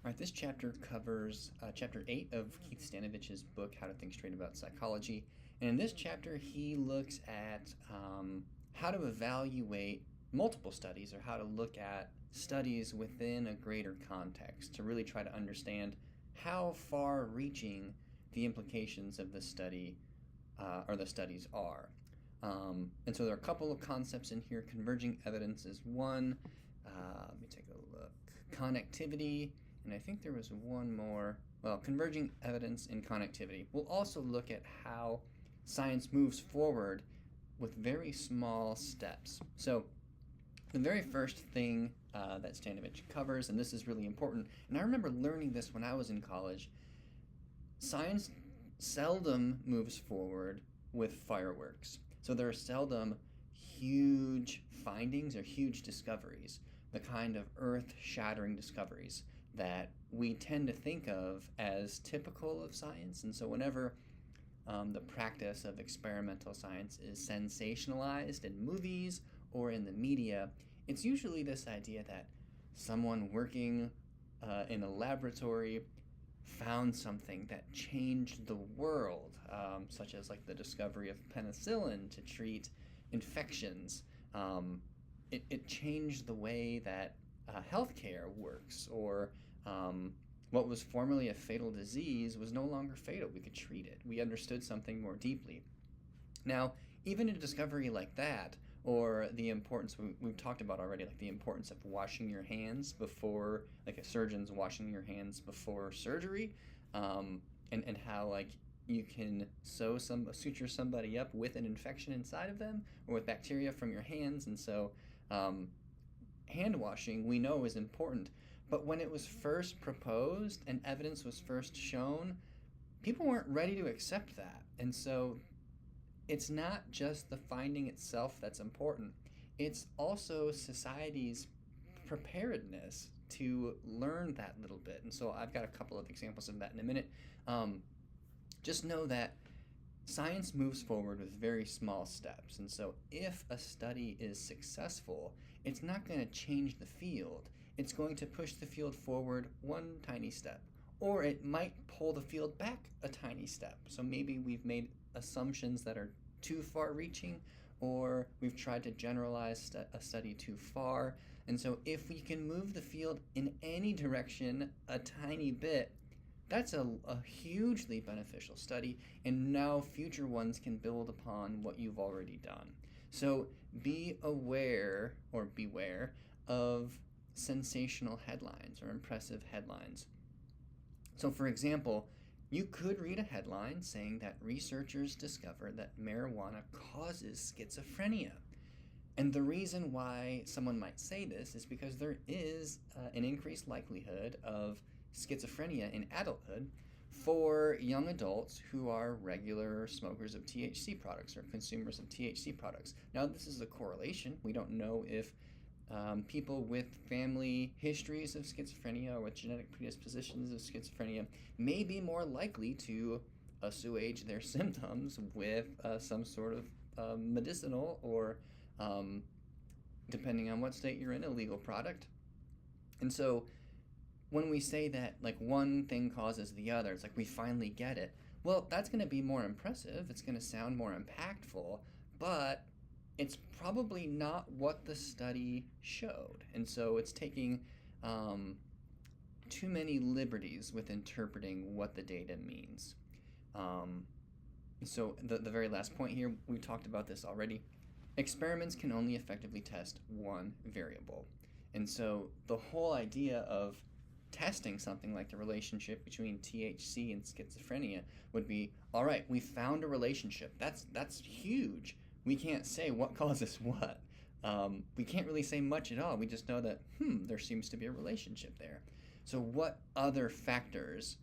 All right, this chapter covers chapter 8 of Keith Stanovich's book, How to Think Straight About Psychology. And in this chapter, he looks at how to evaluate multiple studies or how to look at studies within a greater context to really try to understand how far reaching the implications of the study or the studies are. And so there are a couple of concepts in here. Converging evidence is one. Let me take a look. Connectivity, and I think there was one more. Well, converging evidence and connectivity. We'll also look at how science moves forward with very small steps. So the very first thing that Stanovich covers, and this is really important, and I remember learning this when I was in college, science seldom moves forward with fireworks. So there are seldom huge findings or huge discoveries, the kind of earth-shattering discoveries that we tend to think of as typical of science. And so whenever the practice of experimental science is sensationalized in movies or in the media, it's usually this idea that someone working in a laboratory found something that changed the world, such as like the discovery of penicillin to treat infections. It changed the way that healthcare works, or what was formerly a fatal disease was no longer fatal. We could treat it. We understood something more deeply. Now, even a discovery like that, or the importance we've talked about already, like the importance of washing your hands before, like a surgeon's washing your hands before surgery, and how like you can suture somebody up with an infection inside of them or with bacteria from your hands, and so hand washing we know is important. But when it was first proposed and evidence was first shown, people weren't ready to accept that, and so it's not just the finding itself that's important. It's also society's preparedness to learn that little bit. And so I've got a couple of examples of that in a minute. Just know that science moves forward with very small steps. And so if a study is successful, it's not going to change the field. It's going to push the field forward one tiny step. Or it might pull the field back a tiny step. So maybe we've made assumptions that are too far reaching, or we've tried to generalize a study too far. And so if we can move the field in any direction a tiny bit, that's a hugely beneficial study, and now future ones can build upon what you've already done. So be aware or beware of sensational headlines or impressive headlines. So for example, you could read a headline saying that researchers discovered that marijuana causes schizophrenia. And the reason why someone might say this is because there is an increased likelihood of schizophrenia in adulthood for young adults who are regular smokers of THC products or consumers of THC products. Now, this is a correlation. We don't know if people with family histories of schizophrenia or with genetic predispositions of schizophrenia may be more likely to assuage their symptoms with some sort of medicinal or, depending on what state you're in, a legal product. And so when we say that like one thing causes the other, it's like we finally get it. Well, that's going to be more impressive. It's going to sound more impactful, but it's probably not what the study showed. And so it's taking too many liberties with interpreting what the data means. So the very last point here, we talked about this already. Experiments can only effectively test one variable. And so the whole idea of testing something like the relationship between THC and schizophrenia would be, all right, we found a relationship. That's huge. We can't say what causes what. We can't really say much at all. We just know that, there seems to be a relationship there. So what other factors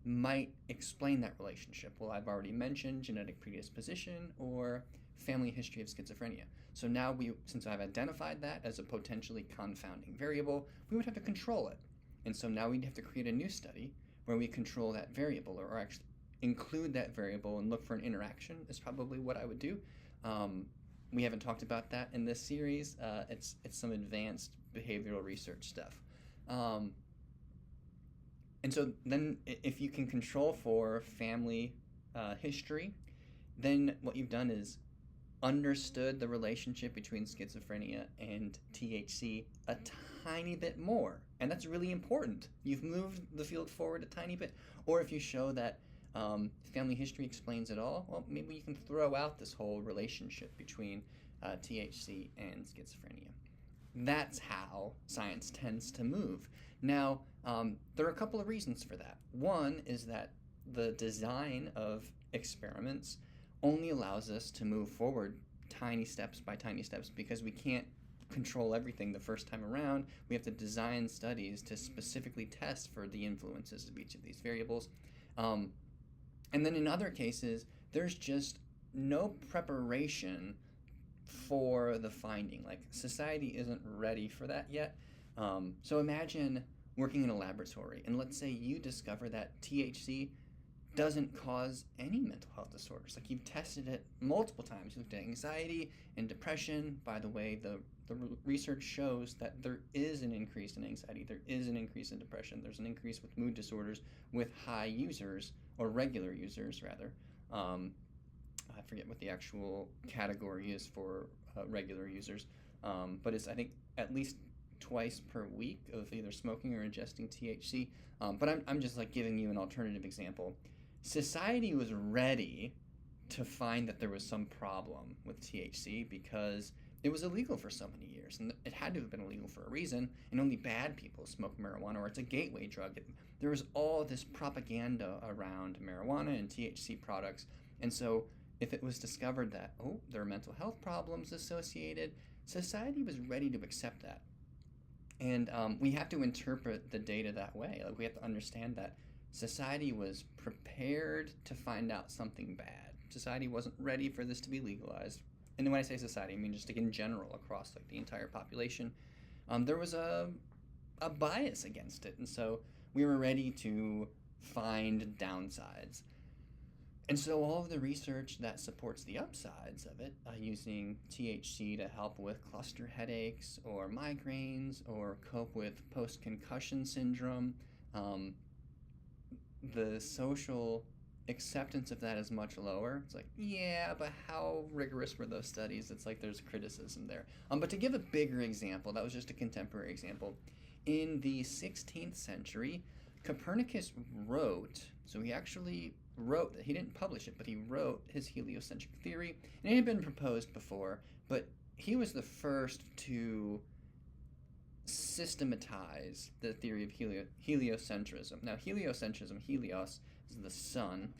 might explain that relationship? Well, I've already mentioned genetic predisposition or family history of schizophrenia. So now since I've identified that as a potentially confounding variable, we would have to control it. And so now we'd have to create a new study where we control that variable, or actually include that variable and look for an interaction is probably what I would do. We haven't talked about that in this series. It's some advanced behavioral research stuff. And so then, if you can control for family history, then what you've done is understood the relationship between schizophrenia and THC a tiny bit more. And that's really important. You've moved the field forward a tiny bit. Or if you show that family history explains it all, well, maybe you can throw out this whole relationship between THC and schizophrenia. That's how science tends to move. Now, there are a couple of reasons for that. One is that the design of experiments only allows us to move forward tiny steps by tiny steps because we can't control everything the first time around. We have to design studies to specifically test for the influences of each of these variables. And then in other cases, there's just no preparation for the finding. Like, society isn't ready for that yet. So imagine working in a laboratory, and let's say you discover that THC doesn't cause any mental health disorders. Like, you've tested it multiple times. You looked at anxiety and depression. By the way, the research shows that there is an increase in anxiety. There is an increase in depression. There's an increase with mood disorders with high users, or regular users, rather. I forget what the actual category is for regular users, but it's, I think, at least twice per week of either smoking or ingesting THC. But I'm just like giving you an alternative example. Society was ready to find that there was some problem with THC because it was illegal for so many years, and it had to have been illegal for a reason, and only bad people smoke marijuana, or it's a gateway drug. There was all this propaganda around marijuana and THC products, and so if it was discovered that, oh, there are mental health problems associated, society was ready to accept that. And we have to interpret the data that way. Like, we have to understand that society was prepared to find out something bad. Society wasn't ready for this to be legalized. And when I say society, I mean just like in general across like the entire population. There was a bias against it, and so we were ready to find downsides. And so all of the research that supports the upsides of it, using THC to help with cluster headaches or migraines or cope with post-concussion syndrome, the social acceptance of that is much lower. It's like, yeah, but how rigorous were those studies? It's like there's criticism there. But to give a bigger example, that was just a contemporary example. In the 16th century, Copernicus wrote, so he actually wrote, he didn't publish it, but he wrote his heliocentric theory, and it had been proposed before, but he was the first to systematize the theory of heliocentrism. Now, heliocentrism, helios is the sun,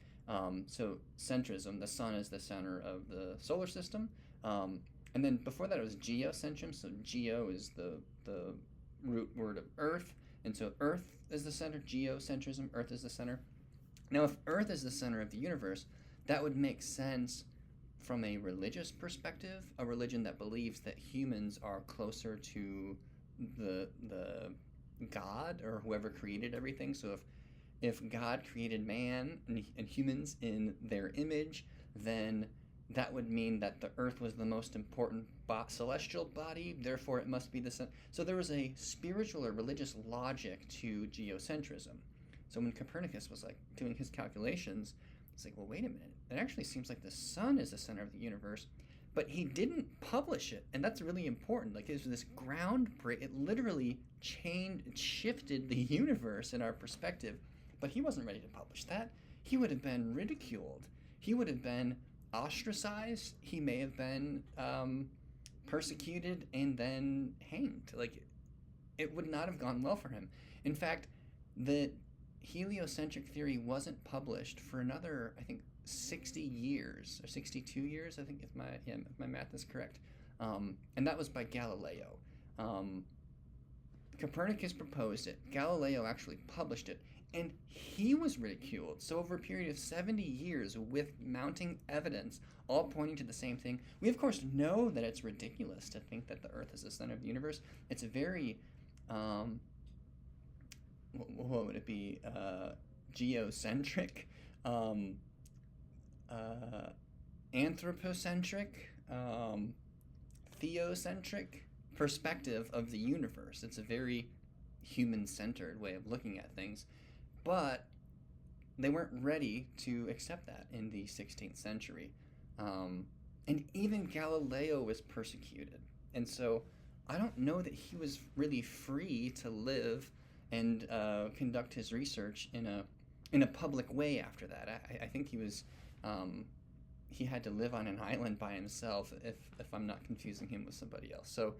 so centrism, the sun is the center of the solar system, and then before that it was geocentrism, so geo is the root word of earth, and so earth is the center, geocentrism, earth is the center. Now, if earth is the center of the universe, that would make sense from a religious perspective, a religion that believes that humans are closer to the God or whoever created everything. So if God created man and humans in their image, then that would mean that the earth was the most important celestial body, therefore it must be the sun. So there was a spiritual or religious logic to geocentrism. So when Copernicus was like doing his calculations, it's like, well, wait a minute. It actually seems like the sun is the center of the universe, but he didn't publish it, and that's really important. Like, it was this groundbreak. It literally shifted the universe in our perspective, but he wasn't ready to publish that. He would have been ridiculed. He would have been ostracized. He may have been persecuted and then hanged. Like, it would not have gone well for him. In fact, the heliocentric theory wasn't published for another, I think, 60 years or 62 years, I think, if my math is correct. And that was by Galileo. Copernicus proposed it. Galileo actually published it, and he was ridiculed. So over a period of 70 years, with mounting evidence all pointing to the same thing, we of course know that it's ridiculous to think that the Earth is the center of the universe. It's a very what would it be? Geocentric, anthropocentric, theocentric perspective of the universe. It's a very human-centered way of looking at things. But they weren't ready to accept that in the 16th century. And even Galileo was persecuted. And so I don't know that he was really free to live and conduct his research in a public way after that. I think he had to live on an island by himself if I'm not confusing him with somebody else. So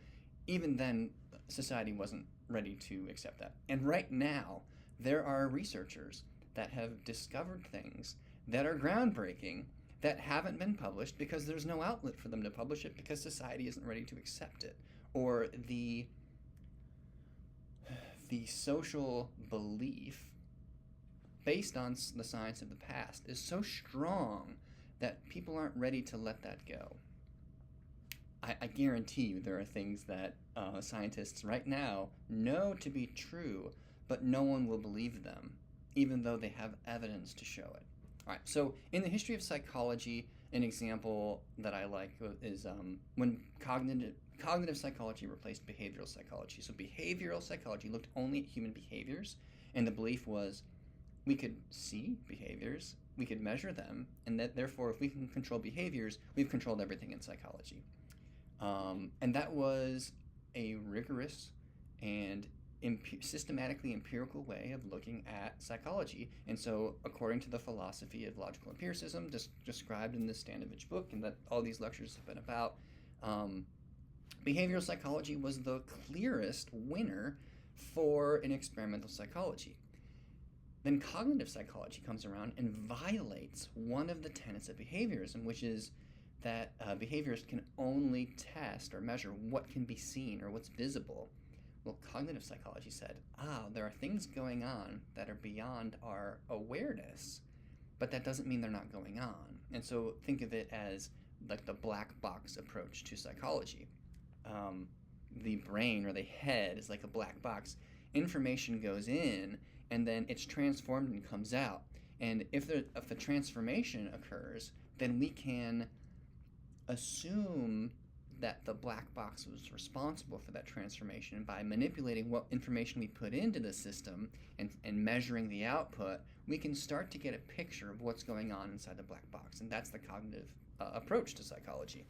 even then, society wasn't ready to accept that. And right now, there are researchers that have discovered things that are groundbreaking that haven't been published because there's no outlet for them to publish it because society isn't ready to accept it, or the social belief based on the science of the past is so strong that people aren't ready to let that go. I guarantee you there are things that scientists right now know to be true, but no one will believe them, even though they have evidence to show it. All right, so in the history of psychology, an example that I like is when cognitive psychology replaced behavioral psychology. So behavioral psychology looked only at human behaviors, and the belief was we could see behaviors, we could measure them, and that therefore if we can control behaviors, we've controlled everything in psychology. And that was a rigorous and systematically empirical way of looking at psychology. And so according to the philosophy of logical empiricism described in the Stanovich book and that all these lectures have been about, behavioral psychology was the clearest winner for an experimental psychology. Then cognitive psychology comes around and violates one of the tenets of behaviorism, which is that behaviors can only test or measure what can be seen or what's visible. Well, cognitive psychology said, there are things going on that are beyond our awareness, but that doesn't mean they're not going on. And so think of it as like the black box approach to psychology. The brain or the head is like a black box. Information goes in, and then it's transformed and comes out. And if the transformation occurs, then we can assume that the black box was responsible for that transformation. And by manipulating what information we put into the system and measuring the output, we can start to get a picture of what's going on inside the black box. And that's the cognitive approach to psychology.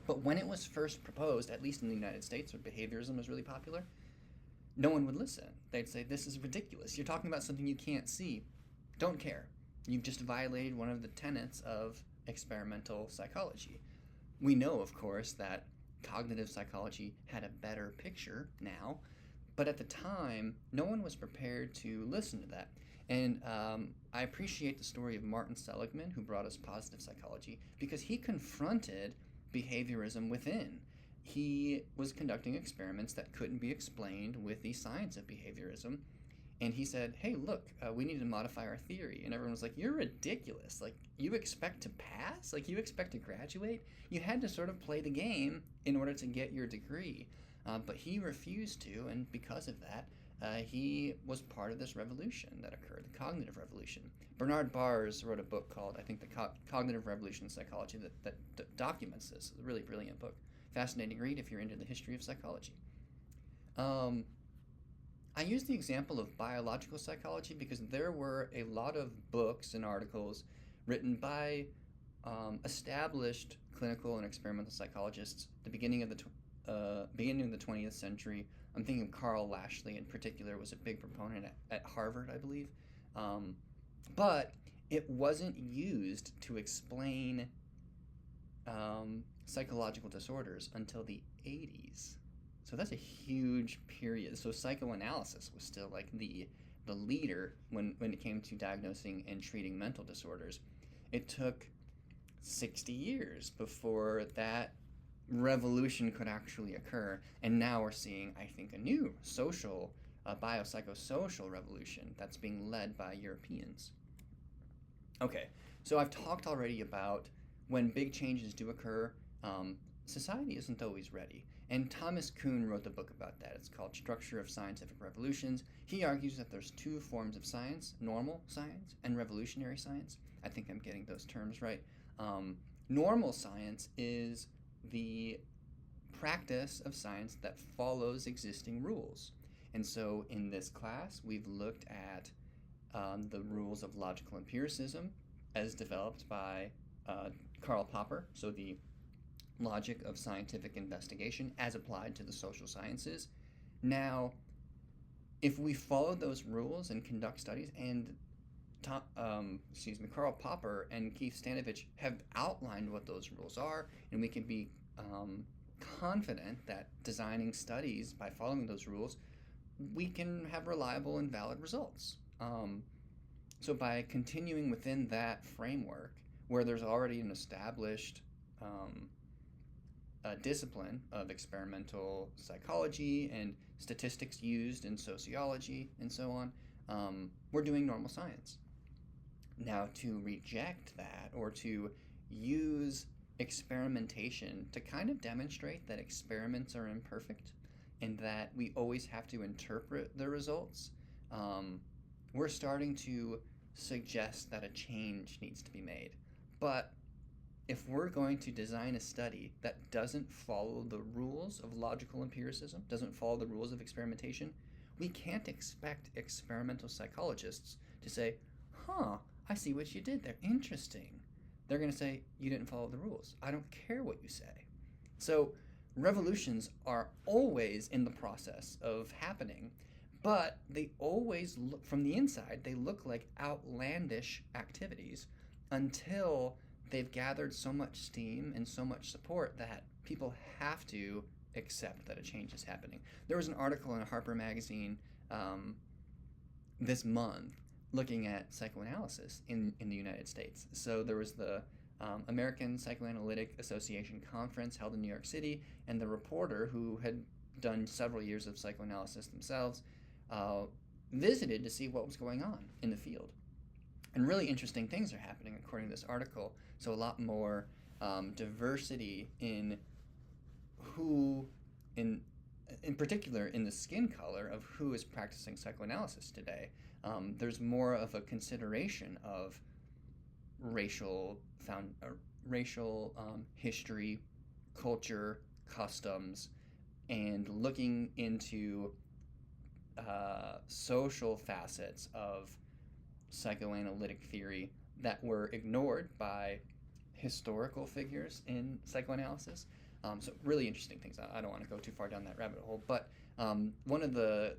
But when it was first proposed, at least in the United States, where behaviorism was really popular, no one would listen. They'd say, this is ridiculous. You're talking about something you can't see. Don't care. You've just violated one of the tenets of experimental psychology. We know, of course, that cognitive psychology had a better picture now, but at the time, no one was prepared to listen to that. And I appreciate the story of Martin Seligman, who brought us positive psychology, because he confronted behaviorism within. He was conducting experiments that couldn't be explained with the science of behaviorism, and he said, hey, look, we need to modify our theory. And everyone was like, you're ridiculous. Like, you expect to pass? Like, you expect to graduate? You had to sort of play the game in order to get your degree. But he refused to, and because of that, he was part of this revolution that occurred, the cognitive revolution. Bernard Bars wrote a book called, I think, The Cognitive Revolution in Psychology that documents this. It's a really brilliant book. Fascinating read if you're into the history of psychology. I use the example of biological psychology because there were a lot of books and articles written by established clinical and experimental psychologists at the beginning of the 20th century. I'm thinking of Carl Lashley in particular was a big proponent at Harvard, I believe. But it wasn't used to explain psychological disorders until the 80s. So that's a huge period. So psychoanalysis was still like the leader when it came to diagnosing and treating mental disorders. It took 60 years before that revolution could actually occur. And now we're seeing, I think, a new social, biopsychosocial revolution that's being led by Europeans. Okay, so I've talked already about when big changes do occur, society isn't always ready. And Thomas Kuhn wrote the book about that. It's called Structure of Scientific Revolutions. He argues that there's two forms of science, normal science and revolutionary science. I think I'm getting those terms right. Normal science is the practice of science that follows existing rules. And so in this class, we've looked at the rules of logical empiricism as developed by Karl Popper, so the logic of scientific investigation as applied to the social sciences. Now, if we follow those rules and conduct studies, and Karl Popper and Keith Stanovich have outlined what those rules are, and we can be confident that designing studies by following those rules, we can have reliable and valid results. So by continuing within that framework, where there's already an established discipline of experimental psychology and statistics used in sociology and so on, we're doing normal science. Now, to reject that or to use experimentation to kind of demonstrate that experiments are imperfect and that we always have to interpret the results, we're starting to suggest that a change needs to be made. But if we're going to design a study that doesn't follow the rules of logical empiricism, doesn't follow the rules of experimentation, we can't expect experimental psychologists to say, I see what you did there. Interesting. They're going to say, you didn't follow the rules. I don't care what you say. So revolutions are always in the process of happening, but they always look, from the inside, they look like outlandish activities until they've gathered so much steam and so much support that people have to accept that a change is happening. There was an article in Harper magazine this month looking at psychoanalysis in the United States. So there was the American Psychoanalytic Association conference held in New York City, and the reporter, who had done several years of psychoanalysis themselves, visited to see what was going on in the field. And really interesting things are happening according to this article. So a lot more diversity in who, in particular in the skin color of who is practicing psychoanalysis today. There's more of a consideration of racial history, culture, customs, and looking into social facets of psychoanalytic theory that were ignored by historical figures in psychoanalysis. So really interesting things. I don't want to go too far down that rabbit hole, but one of the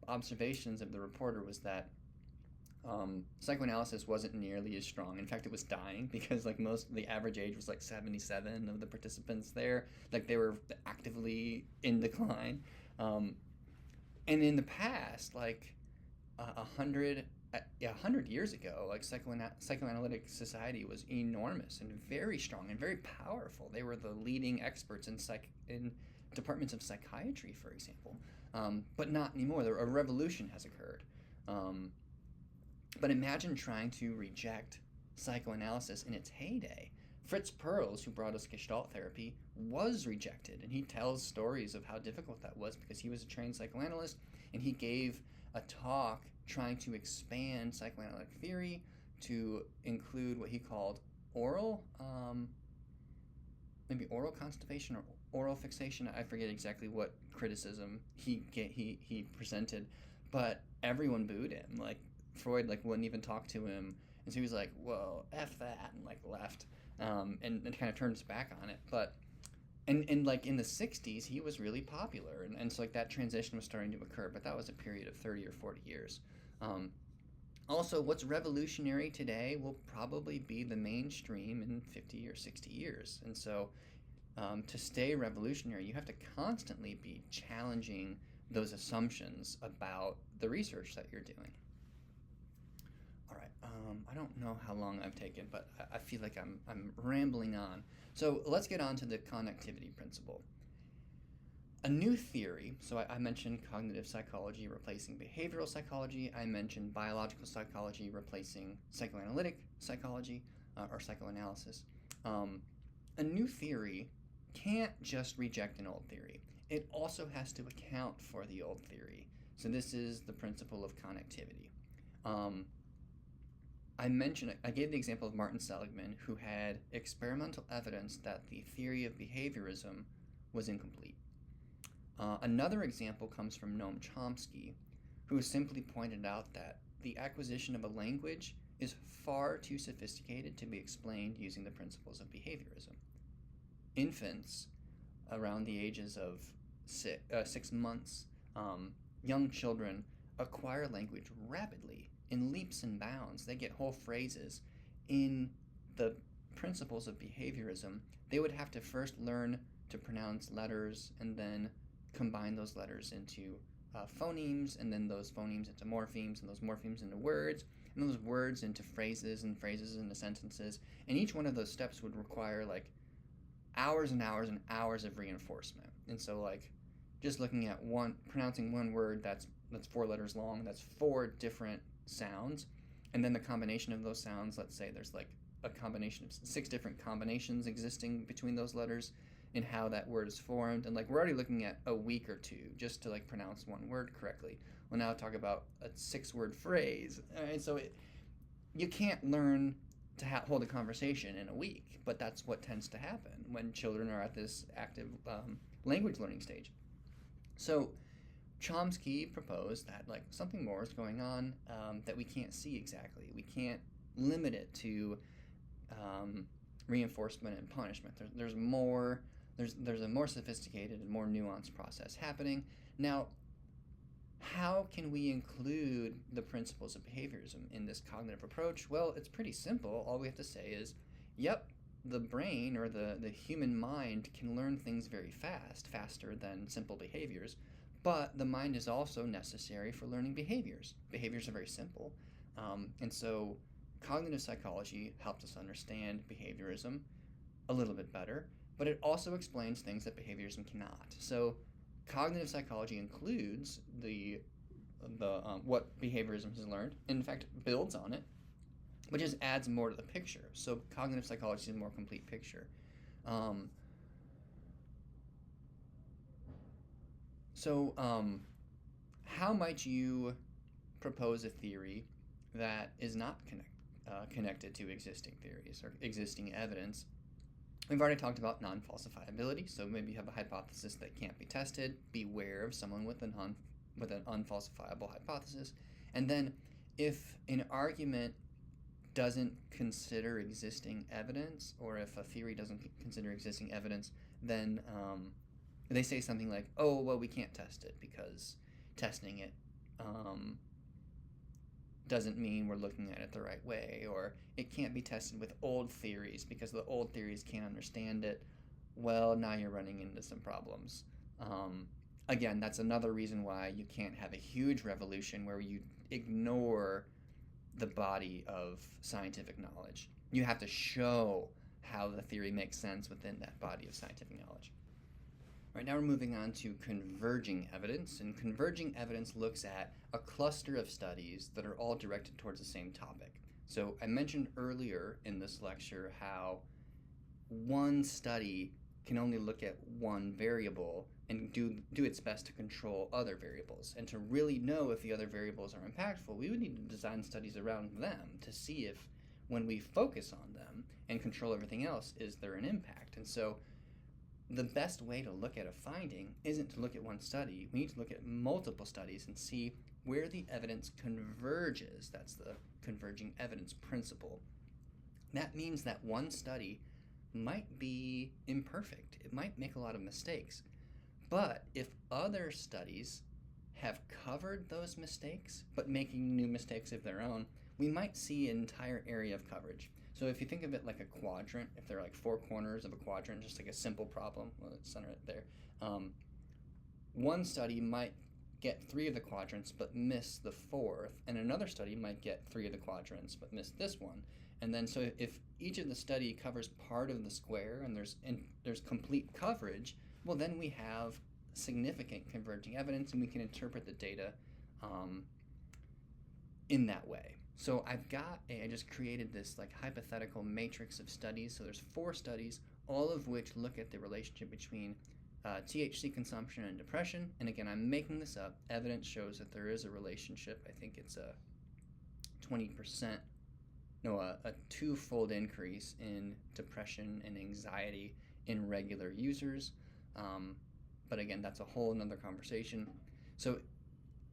observations of the reporter was that psychoanalysis wasn't nearly as strong. In fact, it was dying because the average age was 77 of the participants there. They were actively in decline. And in the past, 100 years ago, psychoanalytic society was enormous and very strong and very powerful. They were the leading experts in departments of psychiatry, for example. But not anymore. A revolution has occurred. But imagine trying to reject psychoanalysis in its heyday. Fritz Perls, who brought us Gestalt therapy, was rejected, and he tells stories of how difficult that was because he was a trained psychoanalyst, and he gave a talk trying to expand psychoanalytic theory to include what he called oral constipation or oral fixation. I forget exactly what criticism he presented, but everyone booed him. Freud wouldn't even talk to him, and so he was like, "Well, F that," and left, and kind of turned his back on it. But and in the 60s, he was really popular, and so that transition was starting to occur. But that was a period of 30 or 40 years. Also, what's revolutionary today will probably be the mainstream in 50 or 60 years, and so to stay revolutionary, you have to constantly be challenging those assumptions about the research that you're doing. All right, I don't know how long I've taken, but I feel like I'm rambling on. So let's get on to the connectivity principle. A new theory, so I mentioned cognitive psychology replacing behavioral psychology. I mentioned biological psychology replacing psychoanalytic psychology or psychoanalysis. A new theory can't just reject an old theory. It also has to account for the old theory. So this is the principle of connectivity. I gave the example of Martin Seligman, who had experimental evidence that the theory of behaviorism was incomplete. Another example comes from Noam Chomsky, who simply pointed out that the acquisition of a language is far too sophisticated to be explained using the principles of behaviorism. Infants around the ages of 6 months, young children acquire language rapidly in leaps and bounds. They get whole phrases. In the principles of behaviorism, they would have to first learn to pronounce letters and then combine those letters into phonemes, and then those phonemes into morphemes, and those morphemes into words, and those words into phrases, and phrases into sentences. And each one of those steps would require like hours and hours and hours of reinforcement. And so like just looking at pronouncing one word that's 4 letters long, that's 4 different sounds, and then the combination of those sounds, let's say there's like a combination of 6 different combinations existing between those letters and how that word is formed. And like we're already looking at a week or 2 just to like pronounce one word correctly. We'll now talk about a 6-word phrase. And so you can't learn to hold a conversation in a week, but that's what tends to happen when children are at this active language learning stage. So Chomsky proposed that like something more is going on that we can't see exactly. We can't limit it to reinforcement and punishment. There's more. There's a more sophisticated and more nuanced process happening. Now, how can we include the principles of behaviorism in this cognitive approach? Well, it's pretty simple. All we have to say is, yep, the brain or the human mind can learn things very fast, faster than simple behaviors, but the mind is also necessary for learning behaviors. Behaviors are very simple. And so cognitive psychology helps us understand behaviorism a little bit better, but it also explains things that behaviorism cannot. So cognitive psychology includes the what behaviorism has learned, and in fact builds on it, but just adds more to the picture. So cognitive psychology is a more complete picture. How might you propose a theory that is not connected to existing theories or existing evidence? We've already talked about non-falsifiability, so maybe you have a hypothesis that can't be tested. Beware of someone with an unfalsifiable hypothesis. And then if an argument doesn't consider existing evidence, or if a theory doesn't consider existing evidence, then they say something like, oh, well, we can't test it because testing it doesn't mean we're looking at it the right way, or it can't be tested with old theories because the old theories can't understand it. Well, now you're running into some problems. Again, that's another reason why you can't have a huge revolution where you ignore the body of scientific knowledge. You have to show how the theory makes sense within that body of scientific knowledge. Right, now we're moving on to converging evidence, and converging evidence looks at a cluster of studies that are all directed towards the same topic. So I mentioned earlier in this lecture how one study can only look at one variable and do its best to control other variables. And to really know if the other variables are impactful, we would need to design studies around them to see if when we focus on them and control everything else, is there an impact? And so the best way to look at a finding isn't to look at one study. We need to look at multiple studies and see where the evidence converges. That's the converging evidence principle. That means that one study might be imperfect. It might make a lot of mistakes. But if other studies have covered those mistakes, but making new mistakes of their own, we might see an entire area of coverage. So if you think of it like a quadrant, if there are like 4 corners of a quadrant, just like a simple problem, let's center it there. One study might get 3 of the quadrants but miss the 4th, and another study might get 3 of the quadrants but miss this one. And then so if each of the study covers part of the square and there's complete coverage, well then we have significant converging evidence and we can interpret the data in that way. So I just created this like hypothetical matrix of studies. So there's 4 studies, all of which look at the relationship between THC consumption and depression. And again, I'm making this up. Evidence shows that there is a relationship. I think it's a 2-fold increase in depression and anxiety in regular users. But again, that's a whole another conversation. So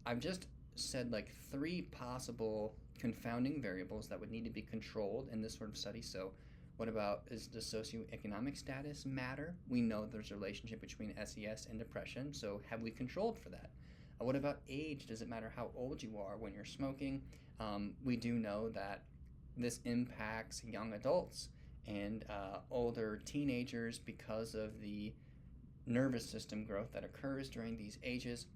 I've just said like three possible confounding variables that would need to be controlled in this sort of study. So what about, does socioeconomic status matter? We know there's a relationship between SES and depression, so have we controlled for that? What about age? Does it matter how old you are when you're smoking? We do know that this impacts young adults and older teenagers because of the nervous system growth that occurs during these ages.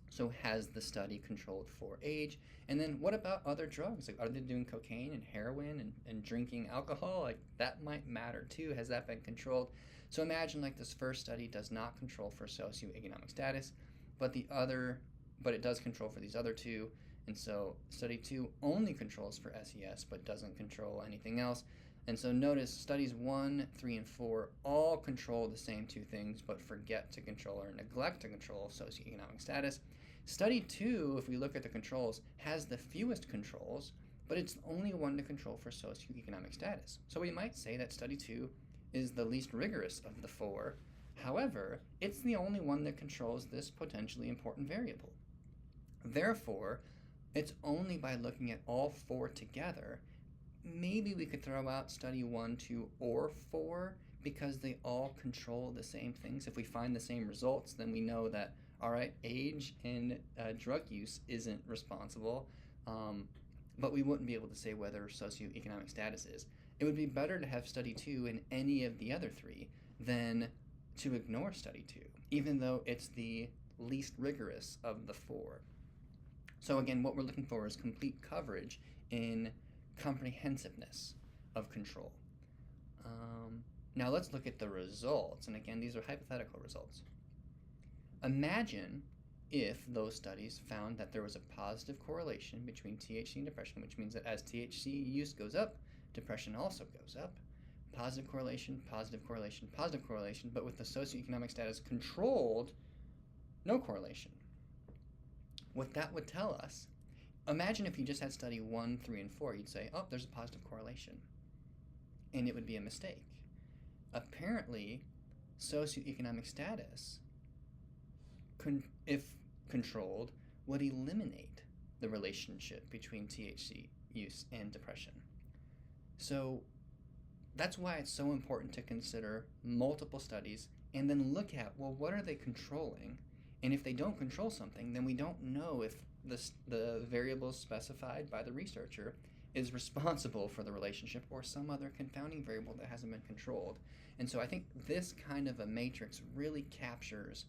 So has the study controlled for age? And then what about other drugs? Like, are they doing cocaine and heroin and drinking alcohol? Like, that might matter too. Has that been controlled? So imagine like this first study does not control for socioeconomic status, but it does control for these other two. And so study 2 only controls for SES but doesn't control anything else. And so notice studies 1, 3, and 4 all control the same two things but forget to control or neglect to control socioeconomic status. Study 2, if we look at the controls, has the fewest controls, but it's the only one to control for socioeconomic status. So we might say that study 2 is the least rigorous of the 4. However, it's the only one that controls this potentially important variable. Therefore, it's only by looking at all 4 together. Maybe we could throw out study 1, 2, or 4 because they all control the same things. If we find the same results, then we know that, all right, age and drug use isn't responsible, but we wouldn't be able to say whether socioeconomic status is. It would be better to have study 2 in any of the other 3 than to ignore study 2, even though it's the least rigorous of the 4. So again, what we're looking for is complete coverage in comprehensiveness of control. Now let's look at the results. And again, these are hypothetical results. Imagine if those studies found that there was a positive correlation between THC and depression, which means that as THC use goes up, depression also goes up. Positive correlation, positive correlation, positive correlation, but with the socioeconomic status controlled, no correlation. What that would tell us, imagine if you just had study 1, 3, and 4, you'd say, oh, there's a positive correlation. And it would be a mistake. Apparently, socioeconomic status, if controlled, would eliminate the relationship between THC use and depression. So that's why it's so important to consider multiple studies and then look at, well, what are they controlling? And if they don't control something, then we don't know if the variables specified by the researcher is responsible for the relationship or some other confounding variable that hasn't been controlled. And so I think this kind of a matrix really captures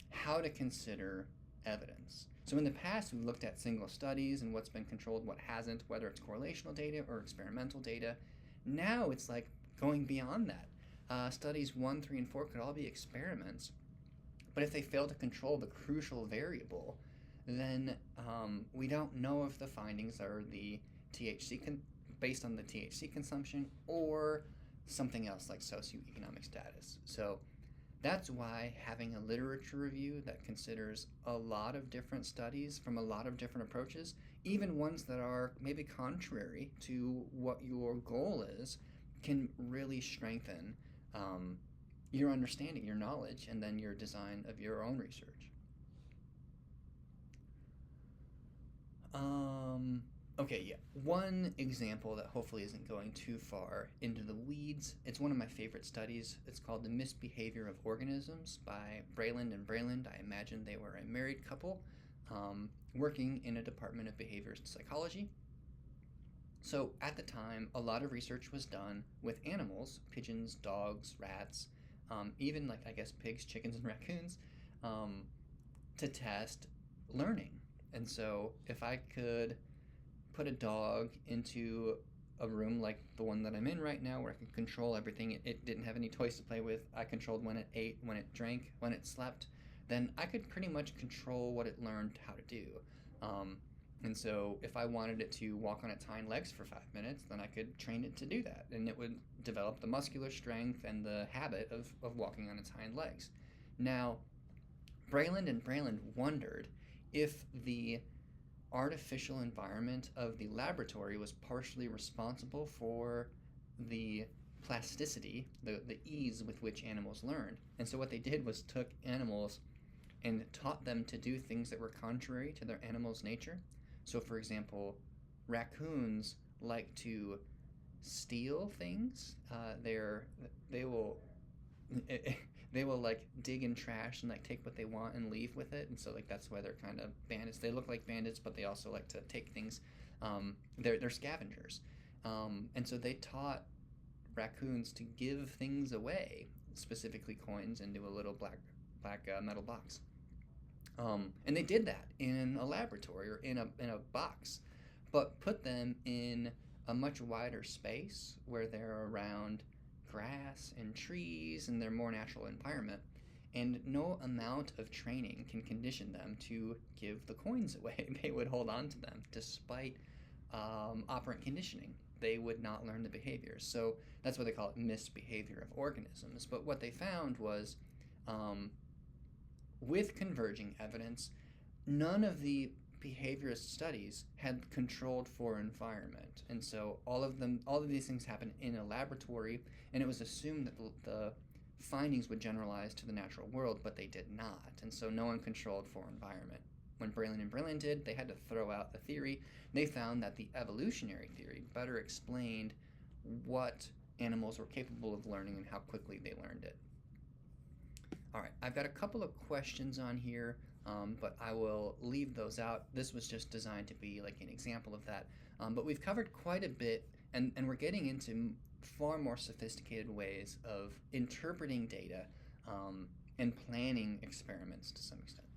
how to consider evidence. So in the past, we looked at single studies and what's been controlled, what hasn't, whether it's correlational data or experimental data. Now it's like going beyond that. Studies 1, 3, and 4 could all be experiments. But if they fail to control the crucial variable, then we don't know if the findings are the based on the THC consumption or something else like socioeconomic status. So that's why having a literature review that considers a lot of different studies from a lot of different approaches, even ones that are maybe contrary to what your goal is, can really strengthen your understanding, your knowledge, and then your design of your own research. Okay, yeah. One example that hopefully isn't going too far into the weeds, it's one of my favorite studies. It's called The Misbehavior of Organisms by Breland and Breland. I imagine they were a married couple working in a department of behavior psychology. So at the time, a lot of research was done with animals, pigeons, dogs, rats, even like, I guess, pigs, chickens, and raccoons, to test learning. And so if I could put a dog into a room like the one that I'm in right now where I could control everything, it didn't have any toys to play with, I controlled when it ate, when it drank, when it slept, then I could pretty much control what it learned how to do. And so if I wanted it to walk on its hind legs for 5 minutes, then I could train it to do that, and it would develop the muscular strength and the habit of walking on its hind legs. Now, Breland and Breland wondered if the artificial environment of the laboratory was partially responsible for the plasticity, the ease with which animals learned. And so what they did was took animals and taught them to do things that were contrary to their animal's nature. So, for example, raccoons like to steal things. They will they will like dig in trash and like take what they want and leave with it, and so like that's why they're kind of bandits. They look like bandits, but they also like to take things. They're scavengers, and so they taught raccoons to give things away, specifically coins, into a little black metal box. And they did that in a laboratory or in a box, but put them in a much wider space where they're around grass and trees and their more natural environment. And no amount of training can condition them to give the coins away. They would hold on to them despite operant conditioning. They would not learn the behaviors. So that's what they call it, misbehavior of organisms. But what they found was, with converging evidence, none of the behaviorist studies had controlled for environment, and so all of these things happened in a laboratory, and it was assumed that the findings would generalize to the natural world, but they did not, and so no one controlled for environment. When Breland and Breland did, they had to throw out the theory. They found that the evolutionary theory better explained what animals were capable of learning and how quickly they learned it. All right, I've got a couple of questions on here, but I will leave those out. This was just designed to be like an example of that. But we've covered quite a bit, and we're getting into far more sophisticated ways of interpreting data and planning experiments to some extent.